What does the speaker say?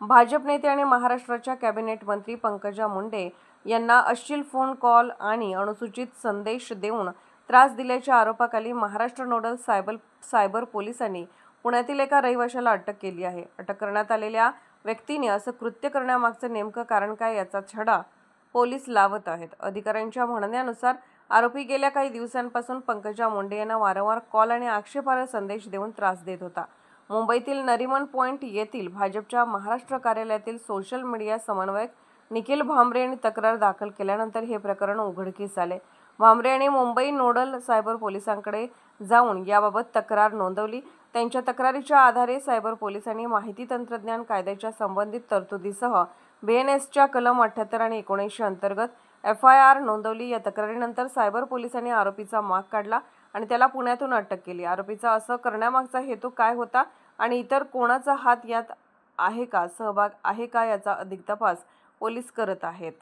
भाजप नेते आणि महाराष्ट्राच्या कॅबिनेट मंत्री पंकजा मुंडे यांना अश्लील फोन कॉल आणि अनुचित संदेश देऊन त्रास दिल्याच्या आरोपाखाली महाराष्ट्र नोडल सायबर पोलिसांनी पुण्यातील एका रहिवाशाला अटक केली आहे. अटक करण्यात आलेल्या व्यक्तीने असं कृत्य करण्यामागचं नेमकं कारण काय याचा छडा पोलीस लावत आहेत. अधिकाऱ्यांच्या म्हणण्यानुसार आरोपी गेल्या काही दिवसांपासून पंकजा मुंडे यांना वारंवार कॉल आणि आक्षेपार्ह संदेश देऊन त्रास देत होता. मुंबईतील नरिमन पॉइंट येथील भाजपच्या महाराष्ट्र कार्यालयातील सोशल मीडिया समन्वयक निखिल भांबरे यांनी तक्रार दाखल केल्यानंतर हे प्रकरण उघडकीस आले. भांबरे यांनी मुंबई नोडल सायबर पोलिसांकडे जाऊन याबाबत तक्रार नोंदवली. त्यांच्या तक्रारीच्या आधारे सायबर पोलिसांनी माहिती तंत्रज्ञान कायद्याच्या संबंधित तरतुदीसह BNSच्या कलम 78 आणि 79 अंतर्गत FIR नोंदवली. या तक्रारीनंतर सायबर पोलिसांनी आरोपीचा माग काढला आणि त्याला पुण्यातून अटक केली. आरोपीचा असं करण्यामागचा हेतू काय होता आणि इतर कोणाचा हात यात आहे का, सहभाग आहे का याचा अधिक तपास पोलीस करत आहेत.